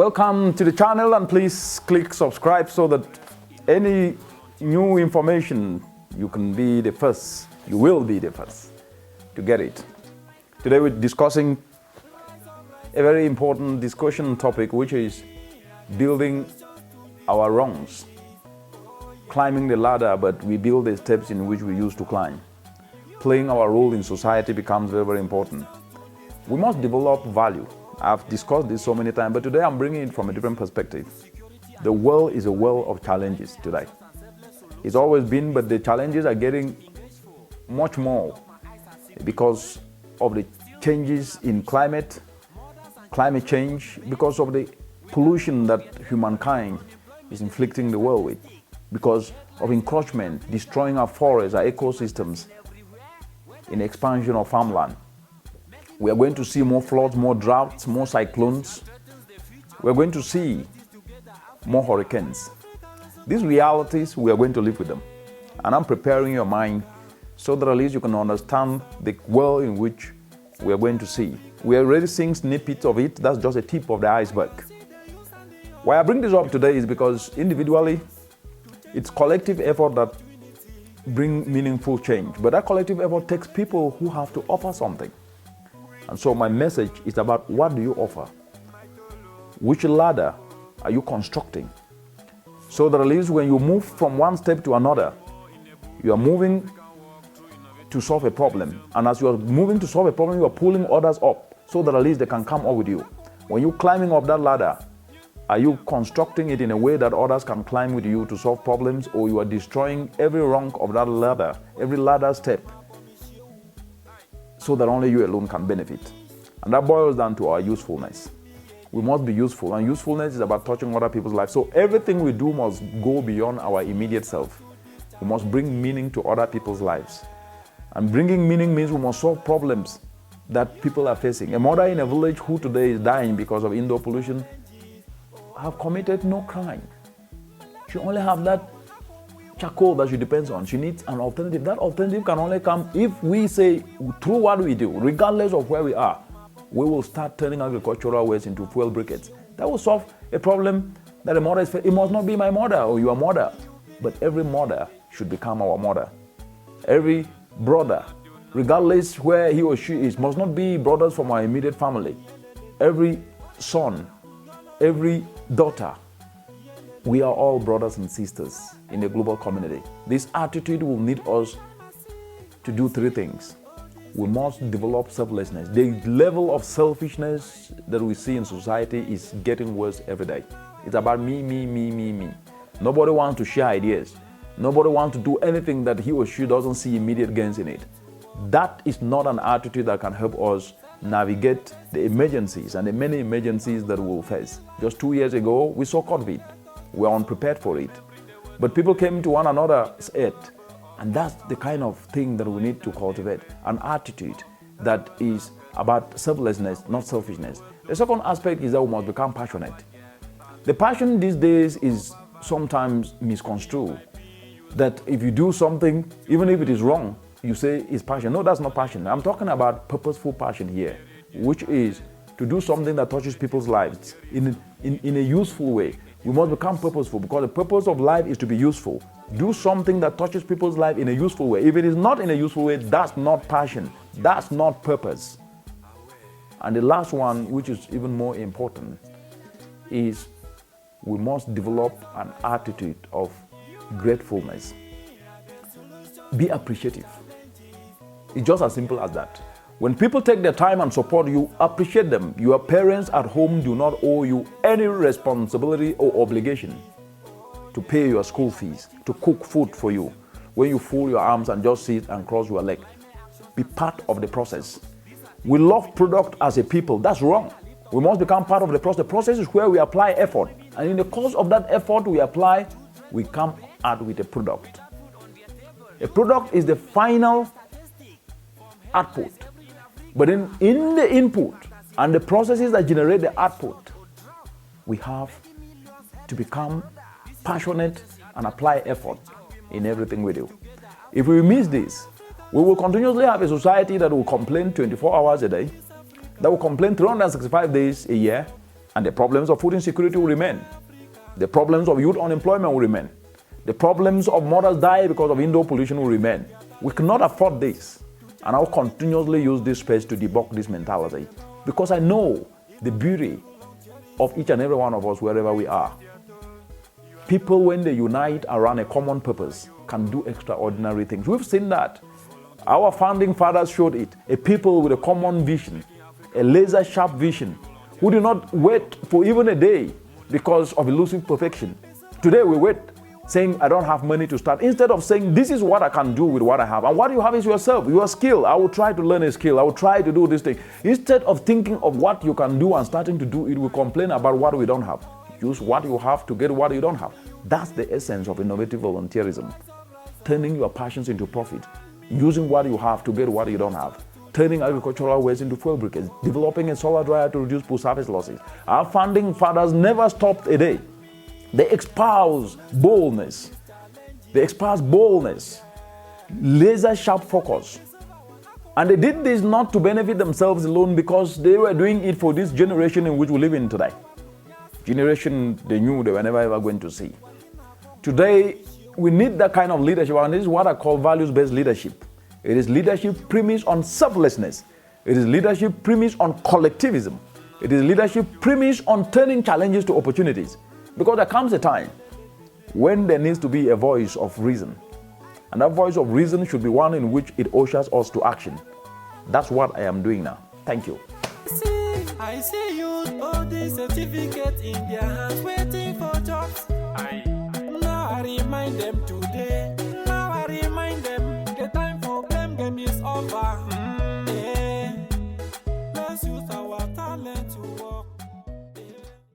Welcome to the channel, and please click subscribe so that any new information you can be the first, you will be the first to get it. Today we're discussing a very important discussion topic, which is building our rungs. Climbing the ladder, but we build the steps in which we used to climb. Playing our role in society becomes very, very important. We must develop value. I've discussed this so many times, but today I'm bringing it from a different perspective. The world is a world of challenges today. It's always been, but the challenges are getting much more because of the changes in climate change, because of the pollution that humankind is inflicting the world with, because of encroachment, destroying our forests, our ecosystems, in expansion of farmland. We are going to see more floods, more droughts, more cyclones. We are going to see more hurricanes. These realities, we are going to live with them. And I'm preparing your mind so that at least you can understand the world in which we are going to see. We are already seeing snippets of it. That's just a tip of the iceberg. Why I bring this up today is because individually, it's collective effort that bring meaningful change. But that collective effort takes people who have to offer something. And so my message is about, what do you offer? Which ladder are you constructing? So that at least when you move from one step to another, you are moving to solve a problem. And as you are moving to solve a problem, you are pulling others up so that at least they can come up with you. When you're climbing up that ladder, are you constructing it in a way that others can climb with you to solve problems, or you are destroying every rung of that ladder, every ladder step, so that only you alone can benefit? And that boils down to our usefulness. We must be useful, and usefulness is about touching other people's lives. So everything we do must go beyond our immediate self. We must bring meaning to other people's lives. And bringing meaning means we must solve problems that people are facing. A mother in a village who today is dying because of indoor pollution have committed no crime. She only have that charcoal that she depends on. She needs an alternative. That alternative can only come if we say, through what we do, regardless of where we are, we will start turning agricultural waste into fuel briquettes. That will solve a problem that a mother is facing. It must not be my mother or your mother, but every mother should become our mother. Every brother, regardless where he or she is, must not be brothers from our immediate family. Every son, every daughter, we are all brothers and sisters in the global community. This attitude will need us to do three things. We must develop selflessness. The level of selfishness that we see in society is getting worse every day. It's about me, me, me, me, me. Nobody wants to share ideas. Nobody wants to do anything that he or she doesn't see immediate gains in it. That is not an attitude that can help us navigate the emergencies and the many emergencies that we will face. Just 2 years ago, we saw COVID. We are unprepared for it. But people came to one another's aid. And that's the kind of thing that we need to cultivate. An attitude that is about selflessness, not selfishness. The second aspect is that we must become passionate. The passion these days is sometimes misconstrued. That if you do something, even if it is wrong, you say it's passion. No, that's not passion. I'm talking about purposeful passion here, which is to do something that touches people's lives in a useful way. We must become purposeful, because the purpose of life is to be useful. Do something that touches people's life in a useful way. If it is not in a useful way, that's not passion. That's not purpose. And the last one, which is even more important, is we must develop an attitude of gratefulness. Be appreciative. It's just as simple as that. When people take their time and support you, appreciate them. Your parents at home do not owe you any responsibility or obligation to pay your school fees, to cook food for you. When you fold your arms and just sit and cross your leg, be part of the process. We love product as a people. That's wrong. We must become part of the process. The process is where we apply effort. And in the course of that effort we apply, we come out with a product. A product is the final output. But in the input and the processes that generate the output, we have to become passionate and apply effort in everything we do. If we miss this, we will continuously have a society that will complain 24 hours a day, that will complain 365 days a year, And the problems of food insecurity will remain. The problems of youth unemployment will remain. The problems of mothers dying because of indoor pollution will remain. We cannot afford this. And I'll continuously use this space to debunk this mentality, because I know the beauty of each and every one of us wherever we are. People, when they unite around a common purpose, can do extraordinary things. We've seen that. Our founding fathers showed it. A people with a common vision, a laser-sharp vision, who do not wait for even a day because of elusive perfection. Today we wait, saying, I don't have money to start, instead of saying, this is what I can do with what I have. And what you have is yourself, your skill. I will try to learn a skill. I will try to do this thing. Instead of thinking of what you can do and starting to do it, we complain about what we don't have. Use what you have to get what you don't have. That's the essence of innovative volunteerism. Turning your passions into profit. Using what you have to get what you don't have. Turning agricultural waste into fuel briquettes. Developing a solar dryer to reduce pool surface losses. Our founding fathers never stopped a day. They espouse boldness. They espouse boldness. Laser-sharp focus. And they did this not to benefit themselves alone, because they were doing it for this generation in which we live in today. Generation they knew they were never ever going to see. Today, we need that kind of leadership, and this is what I call values-based leadership. It is leadership premised on selflessness. It is leadership premised on collectivism. It is leadership premised on turning challenges to opportunities. Because there comes a time when there needs to be a voice of reason. And that voice of reason should be one in which it ushers us to action. That's what I am doing now. Thank you. I see you holding certificate in their hands, waiting for jobs. Now I remind them today. Now I remind them the time for blame game is over.